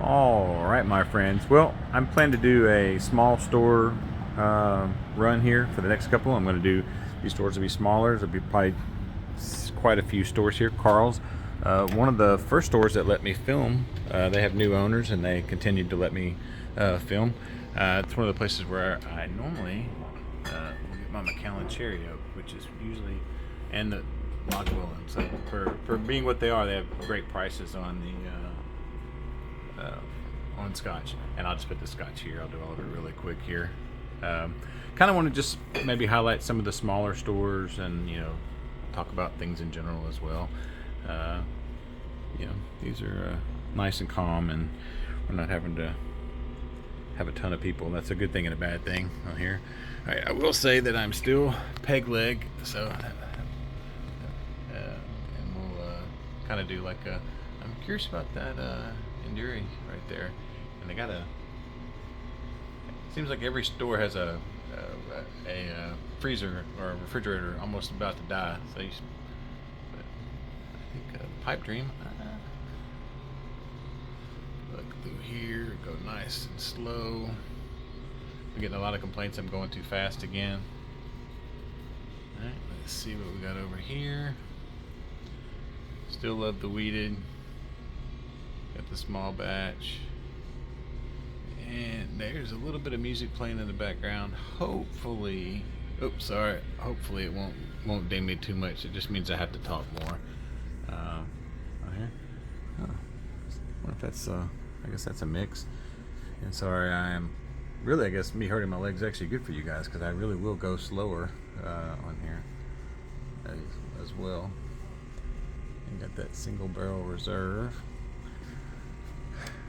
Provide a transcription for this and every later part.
All right, my friends. Well, I'm planning to do a small store run here for the next couple. I'm going to do these stores will be smaller. There'll be probably quite a few stores here. Carl's, one of the first stores that let me film. They have new owners, and they continued to let me film. It's one of the places where I normally will get my Macallan Cherry Oak, which is usually, and the Lagavulin. So for being what they are, they have great prices on Scotch. And I'll just put the Scotch here. I'll do all of it really quick here. Kind of want to just maybe highlight some of the smaller stores and talk about things in general as well. These are nice and calm, and we're not having to have a ton of people. That's a good thing and a bad thing on here. All right, I will say that I'm still peg leg, so and we'll kind of do like a. I'm curious about that Enduri right there, and they got a. Seems like every store has a freezer or a refrigerator almost about to die. So I think Pipe Dream. Look through here, go nice and slow. I'm getting a lot of complaints I'm going too fast again. Alright, let's see what we got over here. Still love the weeded. Got the small batch. And there's a little bit of music playing in the background. Hopefully, oops, sorry. Hopefully it won't ding me too much. It just means I have to talk more. Right here. Huh. I wonder if that's I guess that's a mix. And sorry, I guess me hurting my legs is actually good for you guys, because I really will go slower on here as well. And got that single barrel reserve.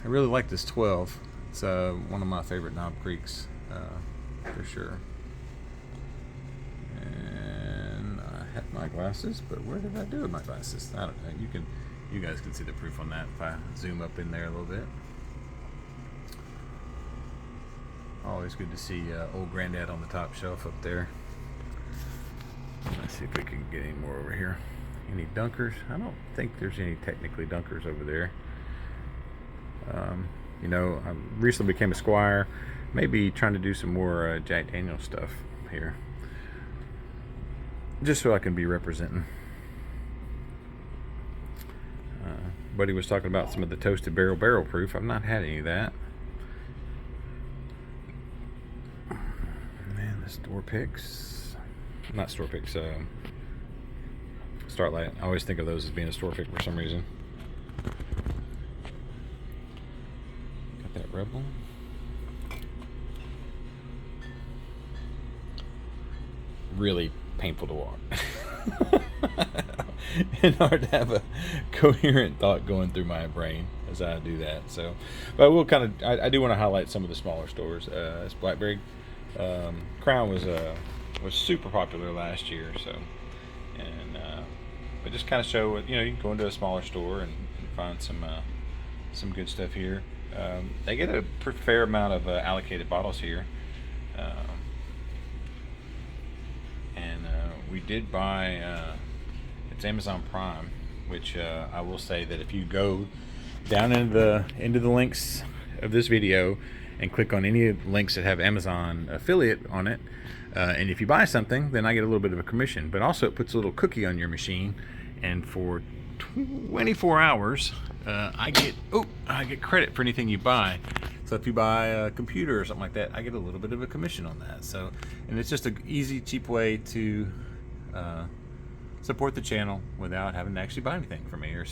I really like this 12. It's one of my favorite Knob Creeks for sure. And I have my glasses, but where did I do with my glasses? I don't know. You guys can see the proof on that if I zoom up in there a little bit. Always good to see old Granddad on the top shelf up there. Let's see if we can get any more over here. Any dunkers? I don't think there's any technically dunkers over there. I recently became a squire. Maybe trying to do some more Jack Daniel's stuff here, just so I can be representing. Buddy was talking about some of the toasted barrel proof. I've not had any of that. Man, the store picks, not store picks. Starlight. I always think of those as being a store pick for some reason. That Rebel. Really painful to walk. And hard to have a coherent thought going through my brain as I do that. So, but we'll I do want to highlight some of the smaller stores. This Blackberry Crown was super popular last year. So, and but just kind of show you can go into a smaller store and find some good stuff here. They get a fair amount of allocated bottles here, and we did buy it's Amazon Prime, which I will say that if you go down into the links of this video and click on any of the links that have Amazon affiliate on it, and if you buy something, then I get a little bit of a commission, but also it puts a little cookie on your machine, and for 24 hours I get credit for anything you buy. So if you buy a computer or something like that, I get a little bit of a commission on that. So, and it's just an easy, cheap way to support the channel without having to actually buy anything from me or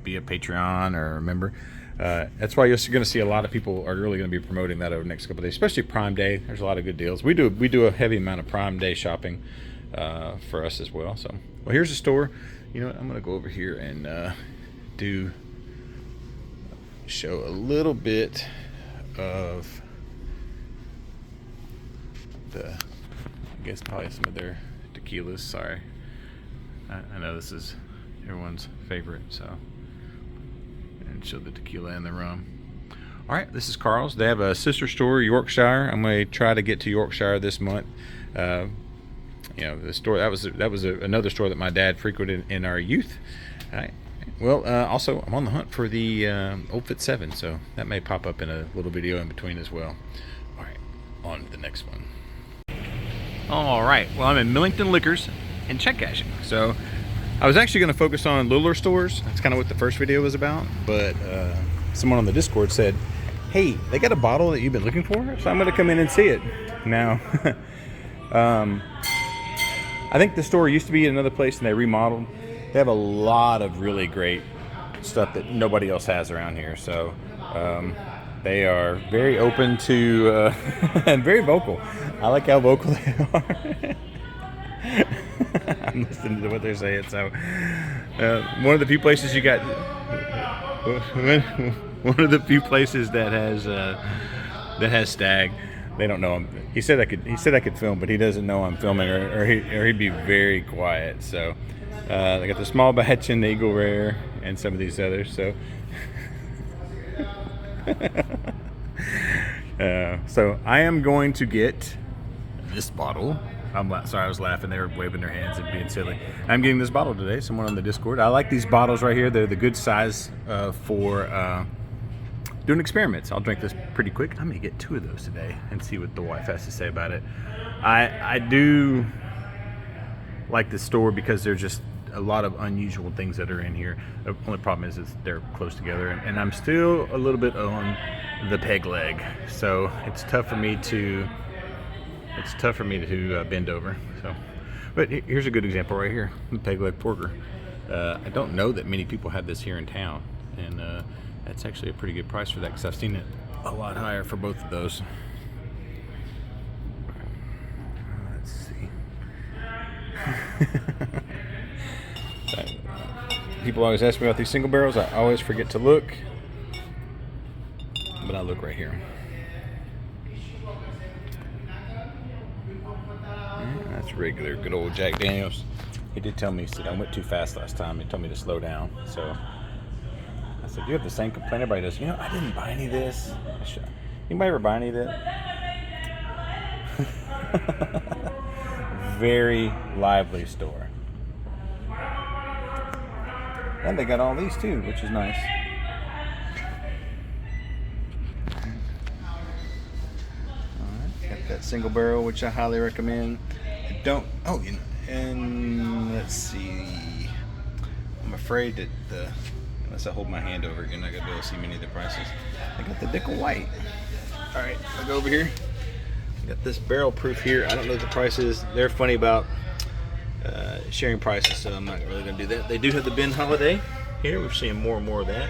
be a Patreon or a member. That's why you're going to see a lot of people are really going to be promoting that over the next couple of days, especially Prime Day. There's a lot of good deals. We do a heavy amount of Prime Day shopping for us as well. So, well, here's the store. I'm going to go over here and show a little bit of I guess probably some of their tequilas. Sorry, I know this is everyone's favorite, so, and show the tequila and the rum. All right, this is Carl's. They have a sister store, Yorkshire. I'm going to try to get to Yorkshire this month. The store that was another store that my dad frequented in our youth. All right, Well, also, I'm on the hunt for the Old Fit 7, so that may pop up in a little video in between as well. All right, on to the next one. All right, well, I'm in Millington Liquors and check cashing. So I was actually going to focus on littler stores. That's kind of what the first video was about. But someone on the Discord said, hey, they got a bottle that you've been looking for, so I'm going to come in and see it. Now, I think the store used to be another place and they remodeled. They have a lot of really great stuff that nobody else has around here. So they are very open to and very vocal. I like how vocal they are. I'm listening to what they're saying. So one of the few places you got, one of the few places that has Stag. They don't know him. He said I could film, but he doesn't know I'm filming, or he'd be very quiet. So they got the small batch and the Eagle Rare and some of these others. So so I am going to get this bottle. I'm sorry, I was laughing. They were waving their hands and being silly. I'm getting this bottle today. Someone on the Discord. I like these bottles right here. They're the good size for doing experiments. I'll drink this pretty quick. I'm gonna get 2 of those today and see what the wife has to say about it. I do like this store because there's just a lot of unusual things that are in here. The only problem is they're close together, and I'm still a little bit on the peg leg, so it's tough for me to bend over. So, but here's a good example right here, the peg leg porker. I don't know that many people have this here in town, and that's actually a pretty good price for that because I've seen it a lot higher for both of those. Let's see. People always ask me about these single barrels. I always forget to look, but I look right here. That's regular, good old Jack Daniels. He did tell me, he said I went too fast last time. He told me to slow down. So I said, you have the same complaint everybody does. You know, I didn't buy any of this. Anybody ever buy any of that? Very lively store. And they got all these too, which is nice. Alright, got that single barrel, which I highly recommend. And let's see. I'm afraid that unless I hold my hand over it, you're not gonna be able to see many of the prices. I got the Dickel White. Alright, I'll go over here. Got this barrel proof here. I don't know what the price is. They're funny about sharing prices, so I'm not really gonna do that. They do have the Ben Holiday here. We're seeing more and more of that.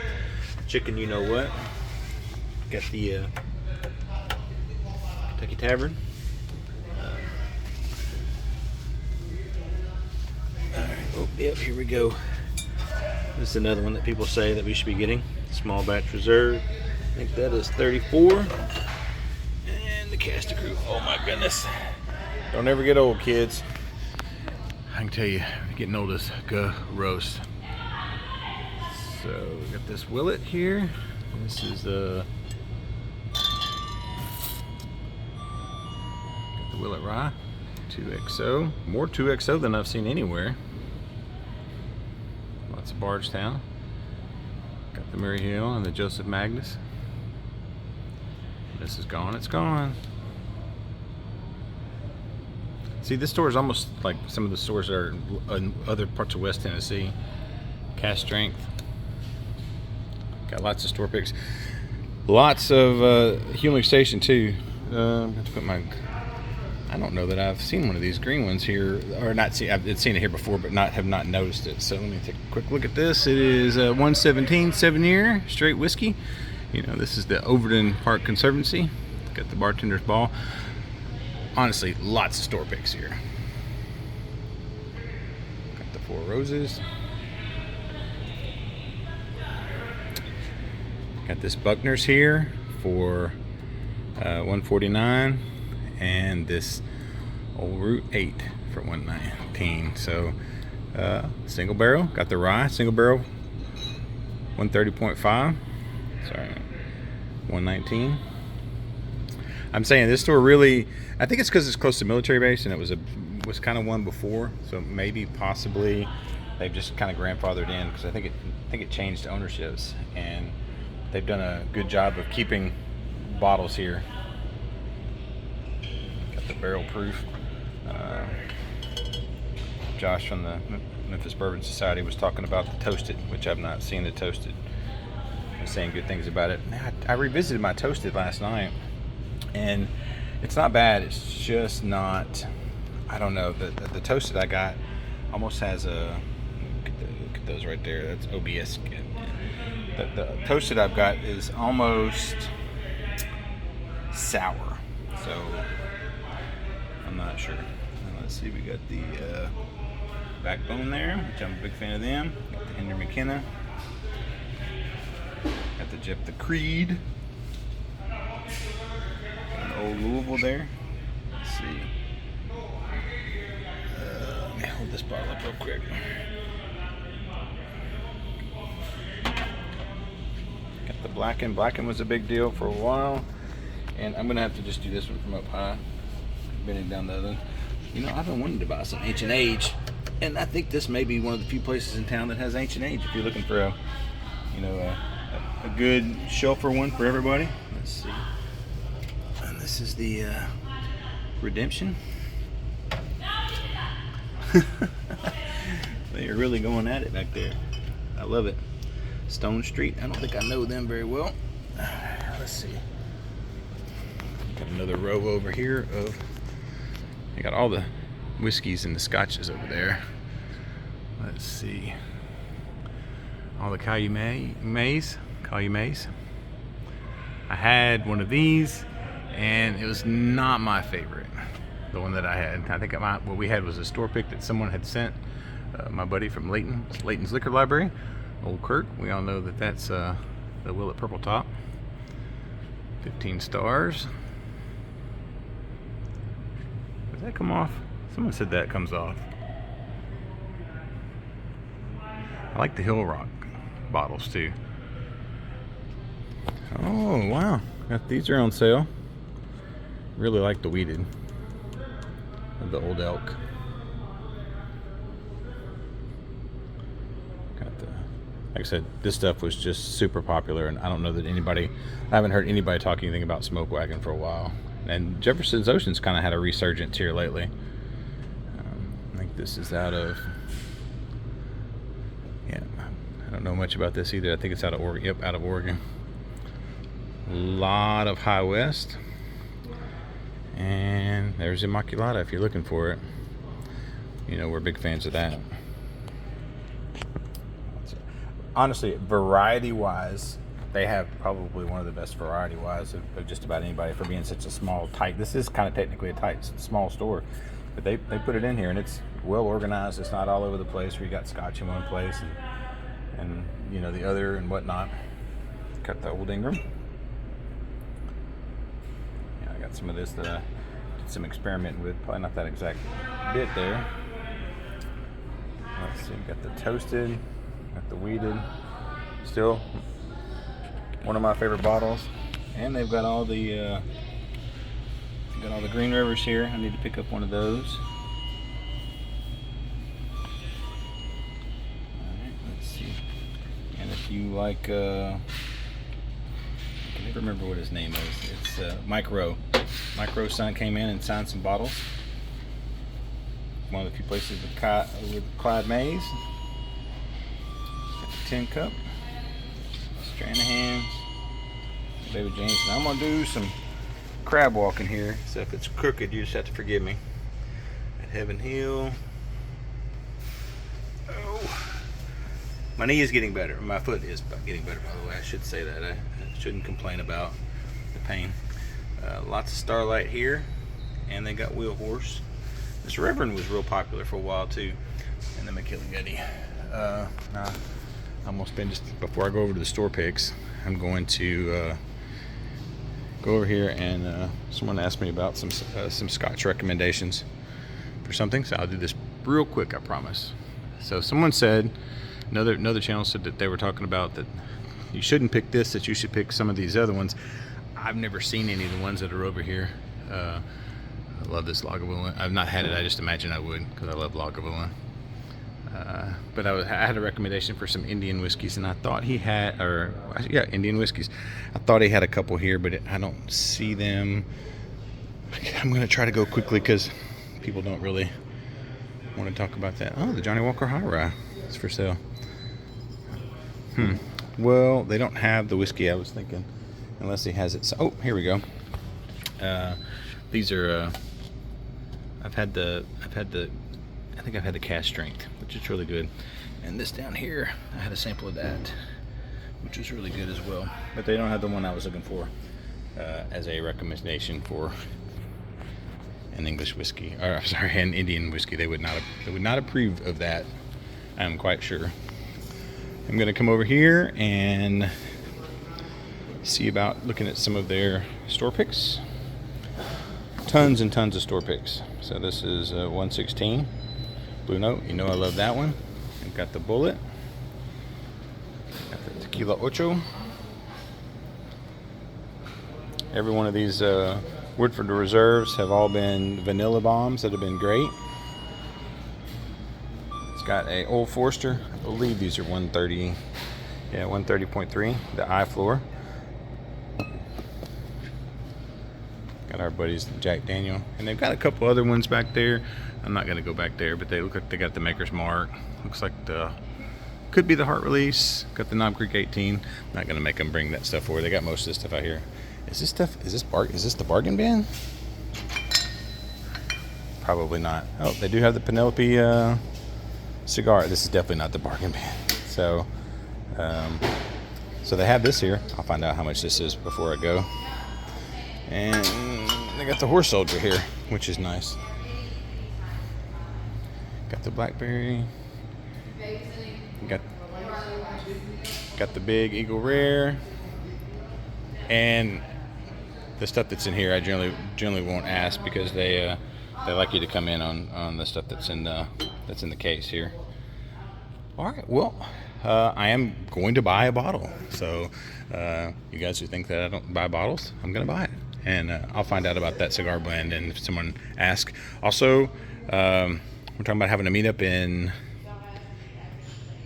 Chicken, you know what? Got the Kentucky Tavern. Alright, oh, yep, here we go. This is another one that people say that we should be getting. Small batch reserve. I think that is 34. And the Castor Crew. Oh my goodness. Don't ever get old, kids. I can tell you, getting old is gross. So we got this Willet here. This is got the Willet Rye, 2XO. More 2XO than I've seen anywhere. Lots of Bardstown. Got the Murray Hill and the Joseph Magnus. This is gone. It's gone. See, this store is almost like some of the stores that are in other parts of West Tennessee. Cask strength. Got lots of store picks. Lots of Hewlett Station too. I'm going to put my. I don't know that I've seen one of these green ones here, or not seen. I've seen it here before, but have not noticed it. So let me take a quick look at this. It is 117 7-year straight whiskey. You know, this is the Overton Park Conservancy. Got the bartender's ball. Honestly, lots of store picks here. Got the Four Roses. Got this Buckner's here for $149, and this Old Route 8 for $119. So single barrel. Got the rye single barrel, 130.5. Sorry, 119. I'm saying this store really, I think it's because it's close to military base, and it was kind of one before, so maybe possibly they've just kind of grandfathered in, because I think it changed ownerships, and they've done a good job of keeping bottles here. Got the barrel proof. Josh from the Memphis Bourbon Society was talking about the toasted, which I've not seen the toasted. I was saying good things about it. I revisited my toasted last night, and it's not bad. It's just not, I don't know, the toasted I got almost has a, look at those right there, that's OBS. The toasted I've got is almost sour, so I'm not sure. Let's see, we got the Backbone there, which I'm a big fan of them. Got the Henry McKenna. Got the Creed. An old Louisville there. Let's see. Let me hold this bottle up real quick. Got the Blacken. Blacken was a big deal for a while, and I'm gonna have to just do this one from up high, bending down the other one. You know, I've been wanting to buy some Ancient Age, and I think this may be one of the few places in town that has Ancient Age. If you're looking for a good shelfer one for everybody. Let's see. And this is the Redemption. They are really going at it back there. I love it. Stone Street. I don't think I know them very well. Let's see. Got another row over here of. I got all the whiskeys and the scotches over there. Let's see. All the Caillou Mays. I had one of these, and it was not my favorite. The one that I had. I think what we had was a store pick that someone had sent my buddy from Layton's Liquor Library, Old Kirk. We all know that that's the Willet Purple Top. 15 stars. Does that come off? Someone said that comes off. I like the Hill Rock bottles too. Oh wow, these are on sale. Really like the weeded of the Old Elk. Got the, like I said, this stuff was just super popular, and I don't know that I haven't heard anybody talk anything about Smoke Wagon for a while. And Jefferson's Ocean's kind of had a resurgence here lately. I think this is out of, yeah, I don't know much about this either. I think it's out of Oregon. Yep, out of Oregon. A lot of High West. And there's Immaculata if you're looking for it. You know, we're big fans of that. Honestly, variety-wise, they have probably one of the best variety-wise of just about anybody for being such a small, tight. This is kind of technically a tight, small store, but they put it in here, and it's well organized. It's not all over the place where you got scotch in one place and you know the other and whatnot. Got the Old Ingram. Yeah, I got some of this that I did some experimenting with. Probably not that exact bit there. Let's see. Got the toasted. Got the weeded. Still one of my favorite bottles, and they've got all the Green Rivers here. I need to pick up one of those. Alright, let's see. And if you like, I can never remember what his name is. It's Mike Rowe. Mike Rowe's son came in and signed some bottles. One of the few places with Clyde Mays. Got the Tin Cup. Stranahan's, David James. Now I'm gonna do some crab walking here, so if it's crooked, you just have to forgive me. At Heaven Hill. Oh, my knee is getting better. My foot is getting better, by the way. I should say that. I shouldn't complain about the pain. Lots of Starlight here, and they got Wheel Horse. This Reverend was real popular for a while too, and the McKilligutty. Now, I'm gonna spend just before I go over to the store picks. I'm going to go over here, and someone asked me about some Scotch recommendations for something, so I'll do this real quick, I promise. So someone said, another channel said that they were talking about that you shouldn't pick this, that you should pick some of these other ones. I've never seen any of the ones that are over here. I love this Lagavulin. I've not had it. I just imagine I would, because I love Lagavulin. But I had a recommendation for some Indian whiskeys, and I thought he had, or yeah, Indian whiskeys. I thought he had a couple here, but I don't see them. I'm going to try to go quickly because people don't really want to talk about that. Oh, the Johnny Walker High Rye is for sale. Well, they don't have the whiskey I was thinking, unless he has it. So, oh, here we go. These are. I think I've had the cask strength, which is really good. And this down here, I had a sample of that, which is really good as well. But they don't have the one I was looking for as a recommendation for an English whiskey, or sorry, an Indian whiskey. They would not approve of that. I'm quite sure. I'm gonna come over here and see about looking at some of their store picks. Tons and tons of store picks. So this is 116 Blue Note. You know I love that one. I've got the Bullet. Got the Tequila Ocho. Every one of these Woodford Reserves have all been vanilla bombs that have been great. It's got a Old Forester. I believe these are 130. Yeah, 130.3. The eye floor. Got our buddies Jack Daniel, and they've got a couple other ones back there. I'm not going to go back there, but they look like they got the Maker's Mark. Looks like the could be the Heart Release. Got the Knob Creek 18. Not going to make them bring that stuff forward. They got most of this stuff out here. Is this stuff? Is this the bargain bin? Probably not. Oh, they do have the Penelope cigar. This is definitely not the bargain bin. So, so they have this here. I'll find out how much this is before I go. And they got the Horse Soldier here, which is nice. Got the Blackberry. Got the big Eagle Rare. And the stuff that's in here, I generally won't ask because they like you to come in on the stuff that's in the case here. All right, well, I am going to buy a bottle. So you guys who think that I don't buy bottles, I'm going to buy it. And I'll find out about that cigar blend, and if someone asks. Also, we're talking about having a meetup in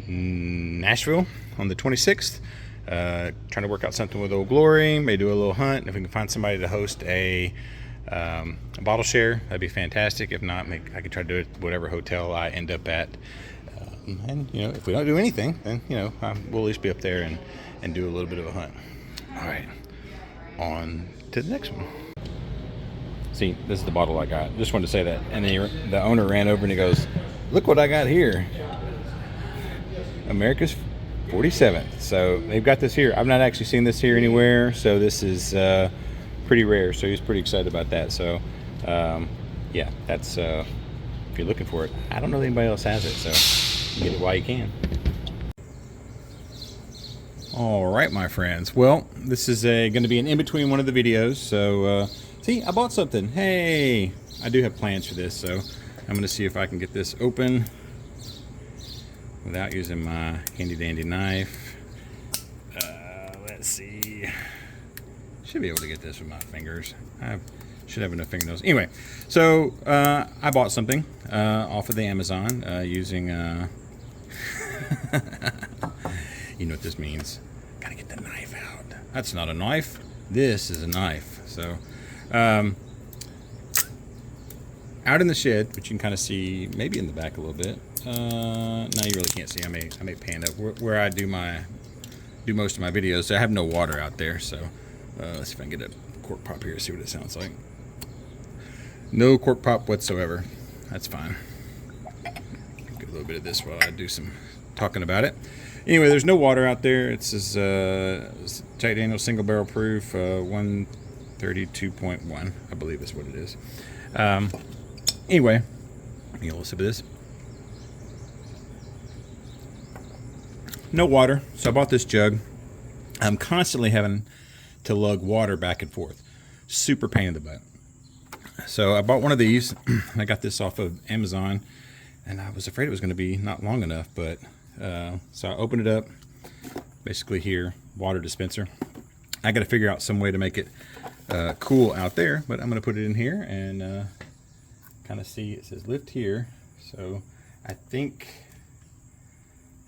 Nashville on the 26th. Trying to work out something with Old Glory. May do a little hunt. If we can find somebody to host a bottle share, that'd be fantastic. If not, I could try to do it at whatever hotel I end up at. And you know, if we don't do anything, then you know we'll at least be up there and do a little bit of a hunt. All right, on to the next one. See, this is the bottle I got. Just wanted to say that. And the owner ran over and he goes, "Look what I got here. America's 47th." So they've got this here. I've not actually seen this here anywhere, so this is pretty rare. So he's pretty excited about that. So yeah, that's if you're looking for it. I don't know if anybody else has it, so you get it while you can. All right, my friends. Well, this is going to be an in-between one of the videos. So see, I bought something. Hey, I do have plans for this, so I'm going to see if I can get this open without using my handy dandy knife. Let's see. Should be able to get this with my fingers. I should have enough fingernails. Anyway, so I bought something off of the Amazon using you know what this means. Gotta get the knife out. That's not a knife. This is a knife. So out in the shed, which you can kind of see maybe in the back a little bit. No, you really can't see. I may pan up where I do most of my videos. So I have no water out there. So let's see if I can get a cork pop here. See what it sounds like. No cork pop whatsoever. That's fine. Get a little bit of this while I do some talking about it. Anyway, there's no water out there. It's this Jack Daniel's single barrel proof, 132.1, I believe is what it is. Anyway, let me get a little sip of this. No water, so I bought this jug. I'm constantly having to lug water back and forth. Super pain in the butt. So I bought one of these. I got this off of Amazon, and I was afraid it was going to be not long enough, but so I opened it up. Basically here, water dispenser. I got to figure out some way to make it cool out there, but I'm going to put it in here and kind of see. It says lift here, so I think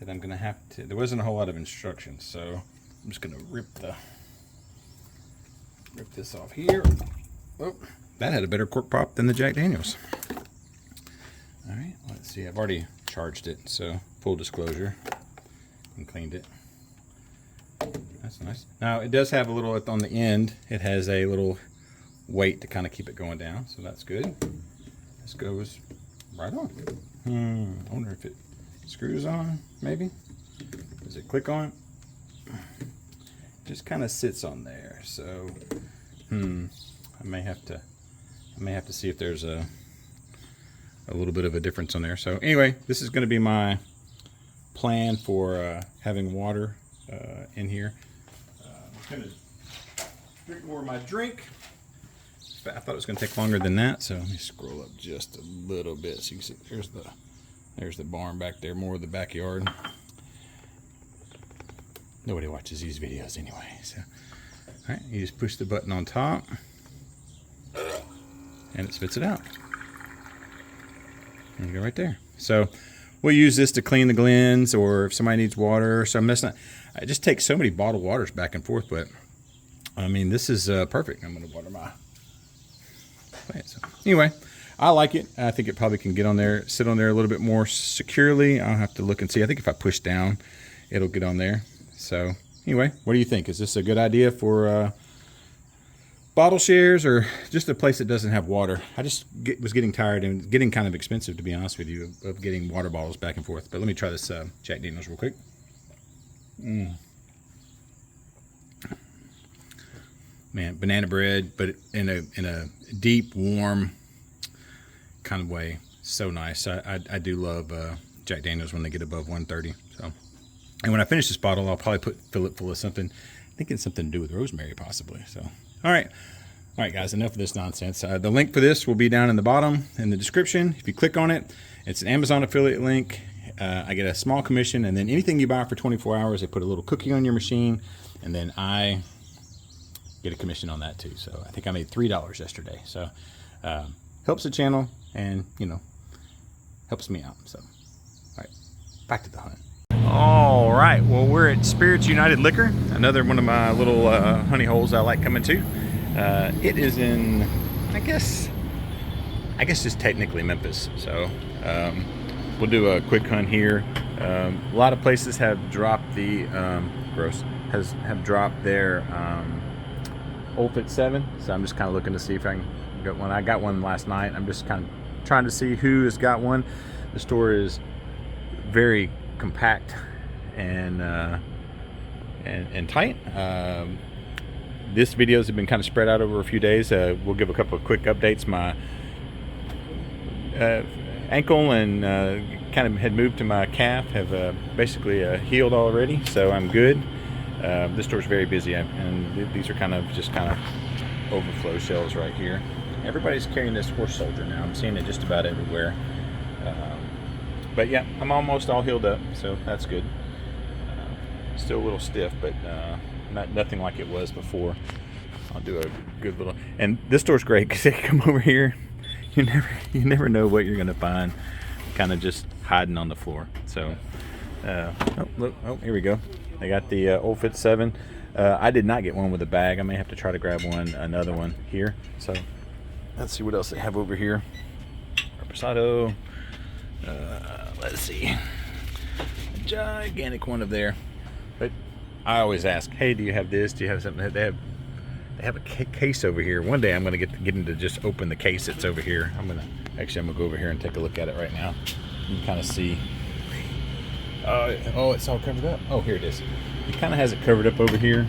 that I'm gonna have to. There wasn't a whole lot of instructions, so I'm just gonna rip this off here. Oh, that had a better cork pop than the Jack Daniels. All right, let's see. I've already charged it, so full disclosure, and cleaned it. That's nice. Now it does have a little on the end. It has a little weight to kind of keep it going down, so that's good. This goes right on. I wonder if it screws on, maybe. Does it click on? Just kind of sits on there. So, I may have to see if there's a little bit of a difference on there. So anyway, this is going to be my plan for having water in here. I'm going to drink more of my drink. I thought it was going to take longer than that, so let me scroll up just a little bit so you can see there's the barn back there, more of the backyard. Nobody watches these videos anyway. So, all right, you just push the button on top, and it spits it out. There you go, right there. So we'll use this to clean the glens, or if somebody needs water. So I just take so many bottled waters back and forth, but I mean, this is perfect. I'm going to water my plant. So anyway, I like it. I think it probably can get on there, sit on there a little bit more securely. I'll have to look and see. I think if I push down, it'll get on there. So anyway, what do you think? Is this a good idea for bottle shares, or just a place that doesn't have water? I just was getting tired and getting kind of expensive, to be honest with you, of getting water bottles back and forth. But let me try this Jack Daniels real quick. Man, banana bread, but in a deep, warm kind of way. So nice. I do love Jack Daniels when they get above 130. So, and when I finish this bottle, I'll probably fill it full of something. Thinking something to do with rosemary, possibly. So, all right, guys. Enough of this nonsense. The link for this will be down in the bottom in the description. If you click on it, it's an Amazon affiliate link. I get a small commission, and then anything you buy for 24 hours, they put a little cookie on your machine, and then I get a commission on that too. So I think I made $3 yesterday. So helps the channel, and helps me out. So all right, back to the hunt. All right, well, we're at Spirits United Liquor, another one of my little honey holes I like coming to. It is in, I guess just technically Memphis. So we'll do a quick hunt here. A lot of places have dropped the have dropped their Old Fit 7, so I'm just kind of looking to see if I can get one. I got one last night. I'm just kind of trying to see who has got one. The store is very compact and tight. This videos have been kind of spread out over a few days. We'll give a couple of quick updates. My ankle and kind of had moved to my calf have basically healed already, so I'm good. This store's very busy, and these are kind of overflow shelves right here. Everybody's carrying this horse soldier now. I'm seeing it just about everywhere. But yeah, I'm almost all healed up, so that's good. Still a little stiff, but nothing like it was before. I'll do a good little. And this store's great because they come over here. You never know what you're gonna find, kind of just hiding on the floor. So, here we go. I got the Old Fit 7. I did not get one with a bag. I may have to try to grab another one here. So let's see what else they have over here. Reposado. Let's see. A gigantic one up there. But I always ask, hey, do you have this? Do you have something? They have a case over here. One day I'm gonna get them to just open the case that's over here. I'm gonna go over here and take a look at it right now. You can kind of see. Oh, it's all covered up. Oh, here it is. He kind of has it covered up over here.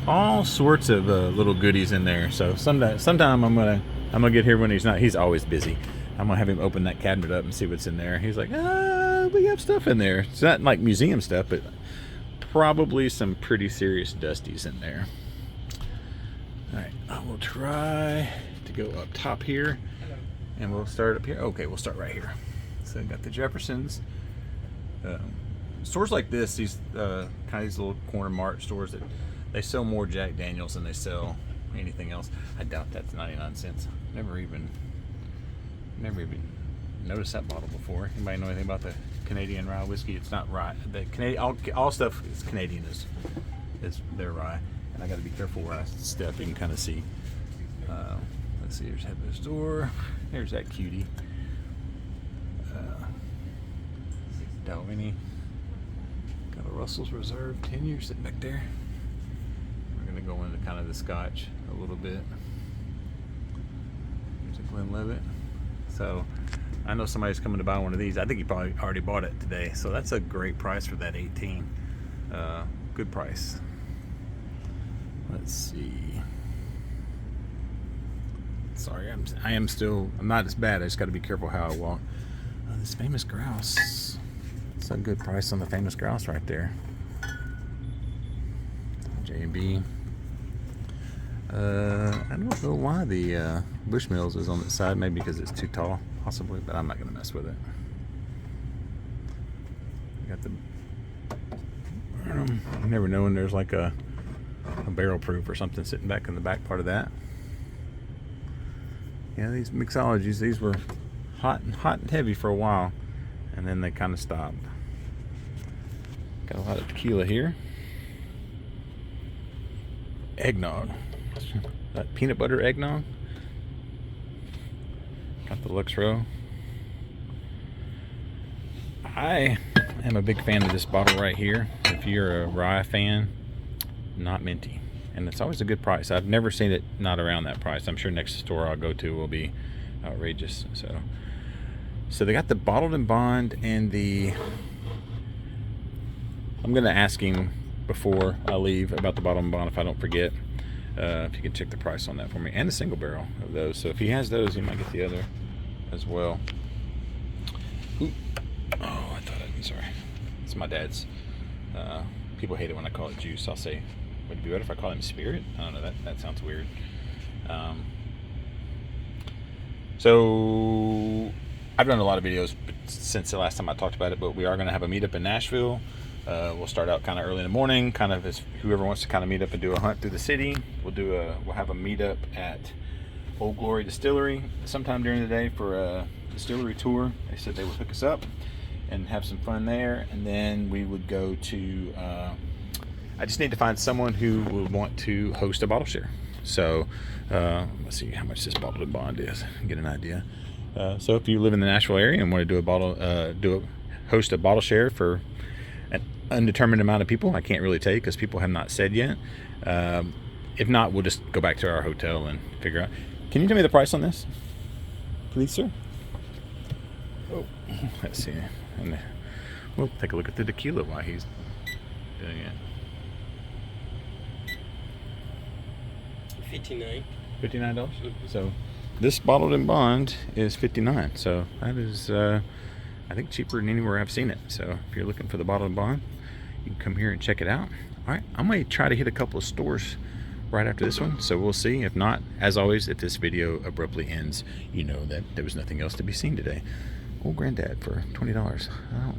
All sorts of little goodies in there. So sometime I'm gonna get here when he's not. He's always busy. I'm gonna have him open that cabinet up and see what's in there. He's like, we have stuff in there. It's not like museum stuff, but probably some pretty serious dusties in there. All right, I will try to go up top here, and we'll start up here. Okay, we'll start right here. So I got the Jeffersons. Stores like this, these kind of these little corner mart stores, that they sell more Jack Daniels than they sell anything else. I doubt that's 99 cents. Never even noticed that bottle before. Anybody know anything about the Canadian rye whiskey. It's not rye. The Canadian, all stuff is Canadian is their rye. And I got to be careful where I step. You can kind of see. Let's see. Here's Headless Door. There's that cutie. Dalwhinnie. Got a Russell's Reserve 10 years sitting back there. We're going to go into kind of the Scotch a little bit. Here's a Glenlivet. So I know somebody's coming to buy one of these. I think he probably already bought it today. So that's a great price for that 18. Good price. Let's see. Sorry, I'm not as bad. I just got to be careful how I walk. This Famous Grouse. It's a good price on the Famous Grouse right there. J&B. I don't know why the Bushmills is on the side. Maybe because it's too tall, possibly. But I'm not going to mess with it. Got the. You never know when there's like a barrel proof or something sitting back in the back part of that. Yeah, these mixologies, these were hot and heavy for a while, and then they kind of stopped. Got a lot of tequila here. Eggnog. Peanut butter eggnog. Got the Luxro. I am a big fan of this bottle right here. If you're a rye fan, not minty. And it's always a good price. I've never seen it not around that price. I'm sure next store I'll go to will be outrageous. So they got the bottled and bond and the. I'm gonna ask him before I leave about the bottled and bond if I don't forget. If you can check the price on that for me, and the single barrel of those. So if he has those, he might get the other as well. Ooh. Oh, I thought I'm sorry. It's my dad's. People hate it when I call it juice. I'll say, would it be better if I call him spirit? I don't know. That sounds weird. So I've done a lot of videos since the last time I talked about it, but we are going to have a meetup in Nashville. We'll start out kind of early in the morning, kind of as whoever wants to kind of meet up and do a hunt through the city. We'll have a meetup at Old Glory Distillery sometime during the day for a distillery tour. They said they would hook us up and have some fun there, and then we would go to I just need to find someone who will want to host a bottle share. So let's see how much this bottled and bond is, get an idea. So if you live in the Nashville area and want to do host a bottle share for an undetermined amount of people, I can't really tell you because people have not said yet. If not, we'll just go back to our hotel and figure out. Can you tell me the price on this, please, sir? Oh, let's see. And we'll take a look at the tequila while he's doing it. $59. So this bottled and bond is $59. So that is, I think, cheaper than anywhere I've seen it. So if you're looking for the bottled and bond, you can come here and check it out. All right, I'm going to try to hit a couple of stores right after this one. So we'll see. If not, as always, if this video abruptly ends, you know that there was nothing else to be seen today. Old Granddad for $20. I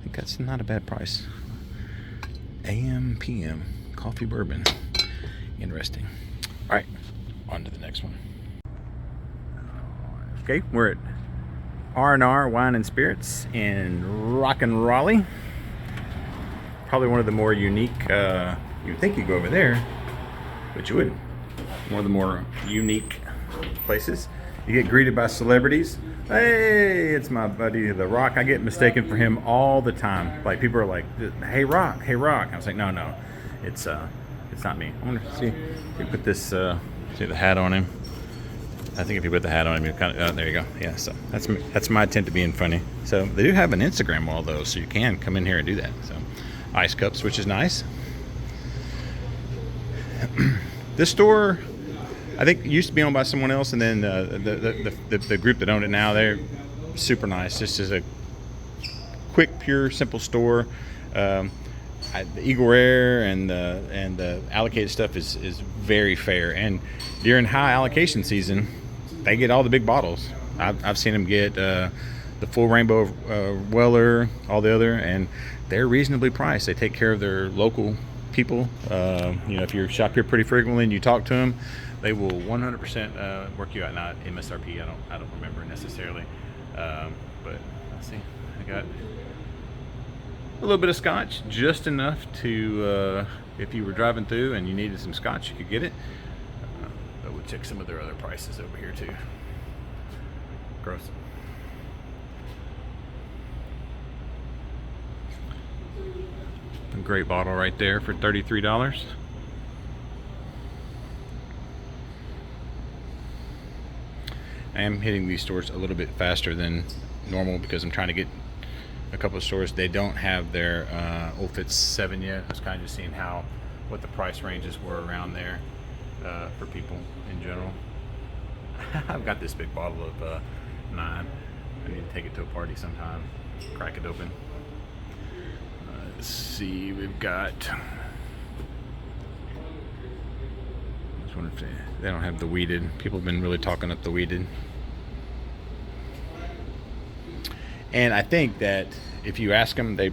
think that's not a bad price. AM, PM, coffee bourbon. Interesting. All right, on to the next one. Okay, we're at RNR Wine and Spirits in Rockin' Raleigh. Probably one of the more unique, you'd think you'd go over there, but you wouldn't. One of the more unique places. You get greeted by celebrities. Hey, it's my buddy The Rock. I get mistaken for him all the time. Like, people are like, hey Rock, hey Rock. I was like, no, it's not me. I wonder, see, if you put this, see the hat on him. I think if you put the hat on him, you kind of, there you go. Yeah, so that's my attempt at being funny. So they do have an Instagram wall though, so you can come in here and do that. So ice cups, which is nice. This store, I think, used to be owned by someone else, and then the group that owned it now, they're super nice. This is a quick, pure, simple store. The Eagle Rare and the allocated stuff is very fair, and during high allocation season, they get all the big bottles. I've seen them get the full Rainbow Weller, all the other, and they're reasonably priced. They take care of their local people. If you shop here pretty frequently and you talk to them, they will 100% work you out. Not MSRP. I don't remember necessarily, but let's see. I got a little bit of scotch, just enough to, if you were driving through and you needed some scotch, you could get it. But we'll check some of their other prices over here too. Gross. A great bottle right there for $33. I am hitting these stores a little bit faster than normal because I'm trying to get a couple of stores. They don't have their Old Fitz 7 yet. I was kind of just seeing what the price ranges were around there for people in general. I've got this big bottle of 9. I need to take it to a party sometime, crack it open. Let's see, we've got, I was wondering if they don't have the weeded. People have been really talking up the weeded. And I think that if you ask them, the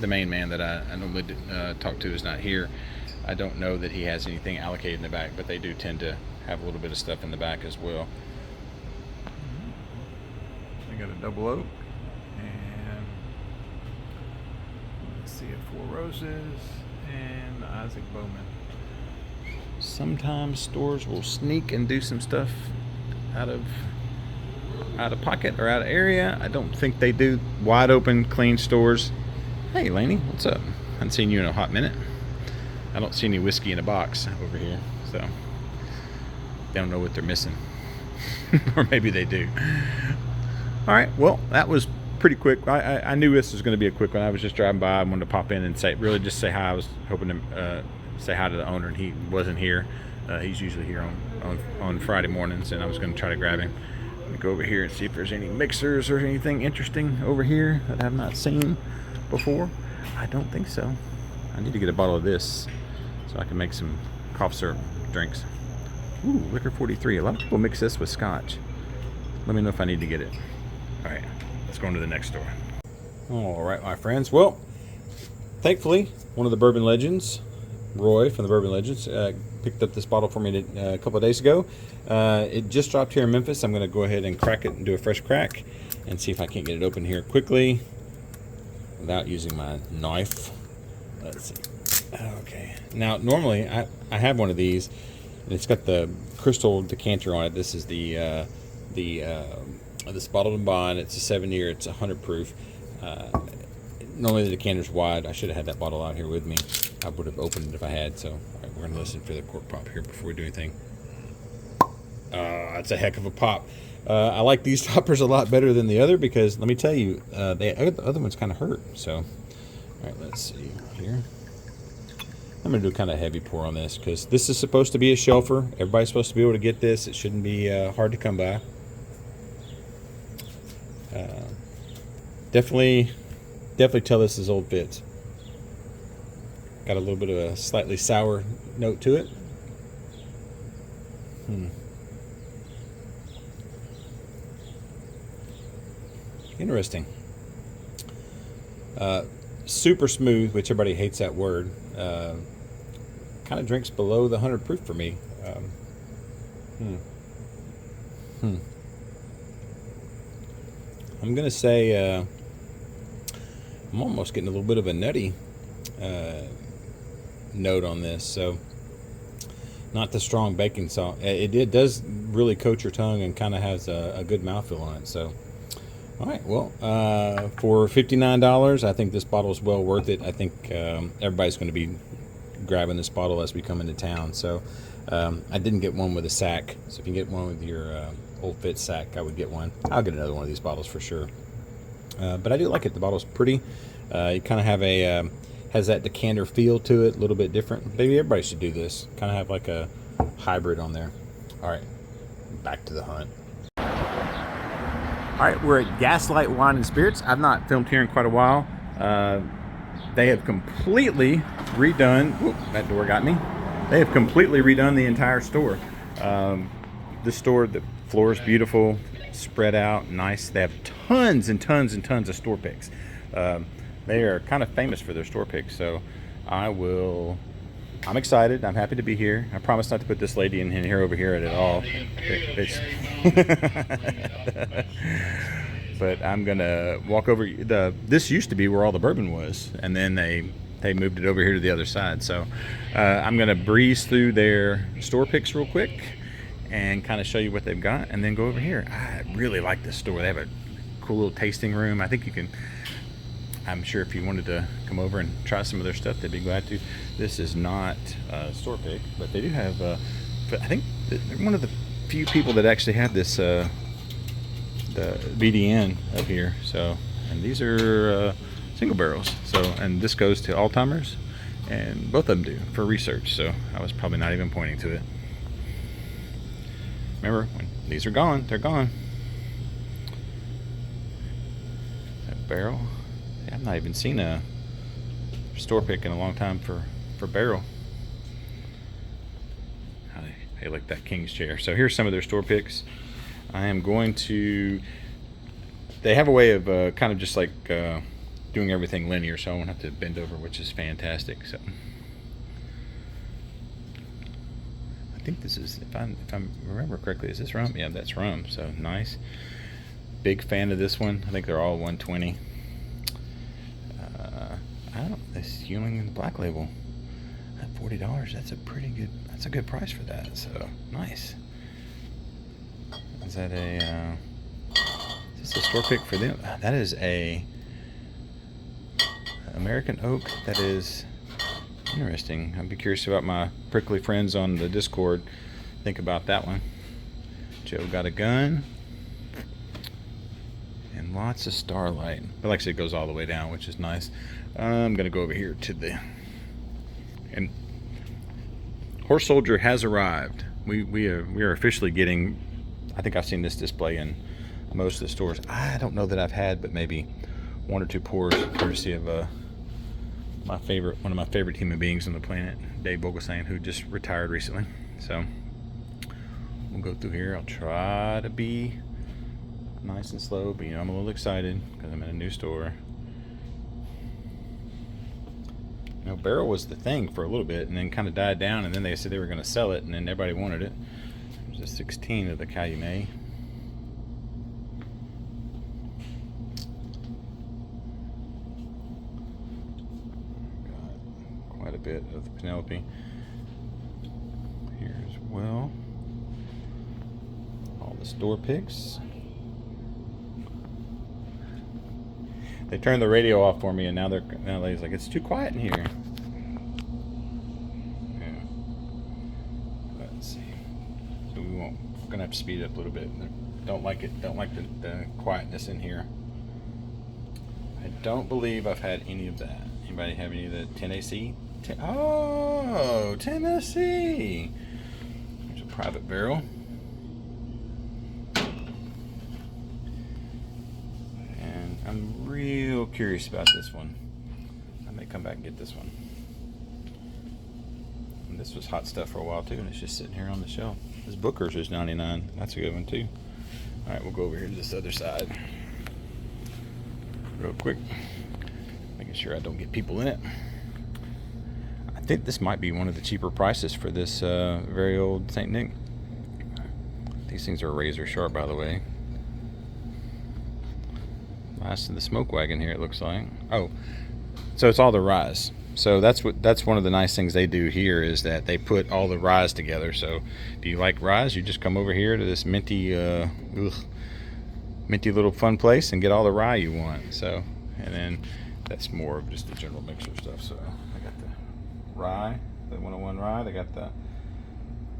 main man that I normally talk to is not here. I don't know that he has anything allocated in the back, but they do tend to have a little bit of stuff in the back as well. I got a double oak, and let's see, a Four Roses and Isaac Bowman. Sometimes stores will sneak and do some stuff out of pocket or out of area. I don't think they do wide open, clean stores. Hey, Laney, what's up? I haven't seen you in a hot minute. I don't see any whiskey in a box over here, so they don't know what they're missing. Or maybe they do. All right, well, that was pretty quick. I knew this was going to be a quick one. I was just driving by. I wanted to pop in and say hi. I was hoping to say hi to the owner, and he wasn't here. He's usually here on Friday mornings, and I was going to try to grab him. I'm going to go over here and see if there's any mixers or anything interesting over here that I have not seen before. I don't think so. I need to get a bottle of this so I can make some cough syrup drinks. Ooh, Liquor 43. A lot of people mix this with scotch. Let me know if I need to get it. All right, let's go on to the next store. All right, my friends. Well, thankfully, one of the Bourbon Legends, Roy from the Bourbon Legends, picked up this bottle for me a couple of days ago. It just dropped here in Memphis. I'm going to go ahead and crack it and do a fresh crack and see if I can't get it open here quickly without using my knife. Let's see. Okay. Now, normally, I have one of these, and it's got the crystal decanter on it. This is this bottled and bond. It's a 7-year. It's 100 proof. Normally the decanter's wide. I should have had that bottle out here with me. I would have opened it if I had. So, all right, we're gonna listen for the cork pop here before we do anything. That's a heck of a pop. I like these toppers a lot better than the other because let me tell you, the other ones kind of hurt. So, all right, let's see here. I'm going to do kind of a heavy pour on this because this is supposed to be a shelfer. Everybody's supposed to be able to get this. It shouldn't be hard to come by. Definitely tell this is Old Fitz. Got a little bit of a slightly sour note to it. Interesting. Super smooth, which everybody hates that word. Kind of drinks below the 100 proof for me. I'm gonna say I'm almost getting a little bit of a nutty note on this. So not the strong baking salt. It does really coat your tongue and kind of has a good mouthfeel on it. So all right, well, for $59, I think this bottle is well worth it. I think everybody's going to be grabbing this bottle as we come into town. So I didn't get one with a sack. So if you get one with your Old Fitz sack, I would get one. I'll get another one of these bottles for sure. But I do like it. The bottle's pretty. You kind of have has that decanter feel to it, a little bit different. Maybe everybody should do this. Kind of have like a hybrid on there. All right, back to the hunt. All right, we're at Gaslight Wine and Spirits. I've not filmed here in quite a while. They have completely redone. Whoop, that door got me. They have completely redone the entire store. This store, the floor is beautiful, spread out, nice. They have tons and tons and tons of store picks. They are kind of famous for their store picks, so I'm excited. I'm happy to be here. I promise not to put this lady in here over here at all. but I'm gonna walk over. This used to be where all the bourbon was, and then they moved it over here to the other side. So I'm gonna breeze through their store picks real quick and kind of show you what they've got, and then go over here. I really like this store. They have a cool little tasting room. I think you can. I'm sure if you wanted to come over and try some of their stuff, they'd be glad to. This is not a store pick, but they do have. I think they're one of the few people that actually have this the BDN up here. So, and these are single barrels. So, and this goes to all timers, and both of them do for research. So, I was probably not even pointing to it. Remember, when these are gone, they're gone. That barrel. I've not even seen a store pick in a long time for barrel. They like that king's chair. So here's some of their store picks. I am going to. They have a way of kind of just like doing everything linear, so I won't have to bend over, which is fantastic. So I think this is, if I remember correctly, is this rum? Yeah, that's rum. So nice. Big fan of this one. I think they're all 120. This Hewling and the Black Label at $40. That's a pretty good. That's a good price for that. So nice. Is that a? Is this a store pick for them? That is a American Oak. That is interesting. I'd be curious about my prickly friends on the Discord. Think about that one. Joe got a gun. And lots of Starlight. But like I said, it goes all the way down, which is nice. I'm going to go over here to the... And Horse Soldier has arrived. We are officially getting... I think I've seen this display in most of the stores. I don't know that I've had, but maybe one or two pours, courtesy of one of my favorite human beings on the planet, Dave Bogelstein, who just retired recently. So we'll go through here. I'll try to be nice and slow, but I'm a little excited because I'm in a new store. Barrel was the thing for a little bit, and then kind of died down, and then they said they were going to sell it, and then everybody wanted it. There's a 16 of the Calumet. Got quite a bit of the Penelope here as well. All the store picks. They turned the radio off for me, and now they're like, it's too quiet in here. Yeah. Let's see. So we're gonna have to speed it up a little bit. Don't like it. Don't like the quietness in here. I don't believe I've had any of that. Anybody have any of the Tennessee? Oh, Tennessee. There's a private barrel. I'm real curious about this one. I may come back and get this one. And this was hot stuff for a while too, and it's just sitting here on the shelf. This Booker's is 99. That's a good one too. All right, we'll go over here to this other side real quick, making sure I don't get people in it. I think this might be one of the cheaper prices for this very old St. Nick. These things are razor sharp, by the way. Last of the smoke wagon here, it looks like. Oh, so it's all the rye. So that's one of the nice things they do here, is that they put all the rye together. So if you like rye, you just come over here to this minty little fun place and get all the rye you want. So, and then that's more of just the general mixer stuff. So I got the rye, the 101 rye. They got the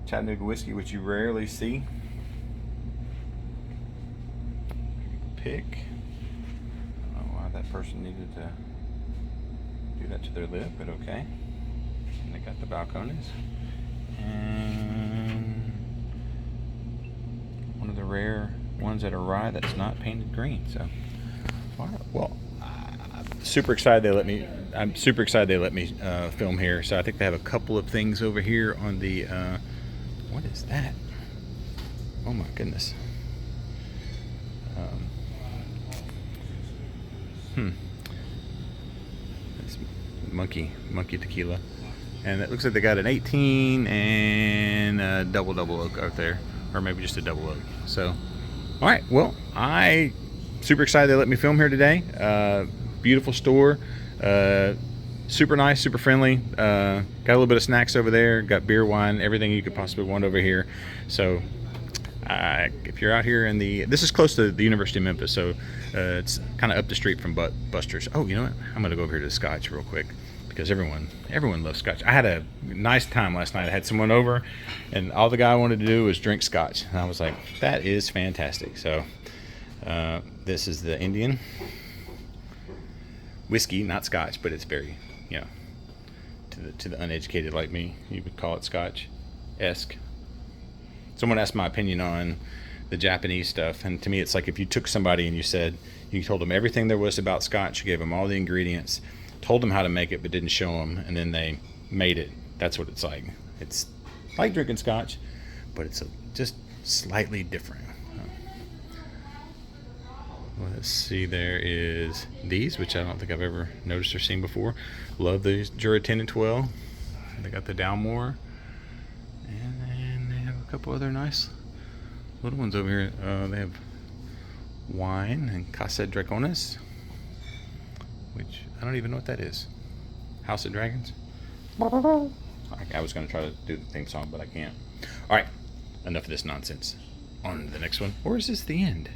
Chattanooga whiskey, which you rarely see. Pick. That person needed to do that to their lip, but okay. And they got the balconies, and one of the rare ones that are rye that's not painted green. So, all right. Well, I'm super excited they let me film here. So I think they have a couple of things over here on the. What is that? Oh my goodness. It's monkey tequila, and it looks like they got an 18 and a double oak out there, or maybe just a double oak. So, all right. Well, I super excited they let me film here today. Beautiful store. Super nice, super friendly. Got a little bit of snacks over there. Got beer, wine, everything you could possibly want over here. So if you're out here this is close to the University of Memphis, so it's kind of up the street from Buster's. Oh, you know what? I'm gonna go over here to the Scotch real quick because everyone loves Scotch. I had a nice time last night. I had someone over, and all the guy wanted to do was drink Scotch, and I was like, that is fantastic. So this is the Indian whiskey, not Scotch, but it's very, to the uneducated like me, you would call it Scotch-esque. Someone asked my opinion on the Japanese stuff, and to me it's like if you took somebody and you told them everything there was about Scotch, you gave them all the ingredients, told them how to make it but didn't show them, and then they made it. That's what it's like. It's like drinking Scotch, but it's just slightly different. Let's see, there is these, which I don't think I've ever noticed or seen before. Love these Jura 10 and 12. They got the Dalmore, and then they have a couple other nice little ones over here. They have wine and Casa Dragones, which I don't even know what that is. House of Dragons. I was going to try to do the theme song, but I can't. All right, enough of this nonsense. On to the next one. Or is this the end?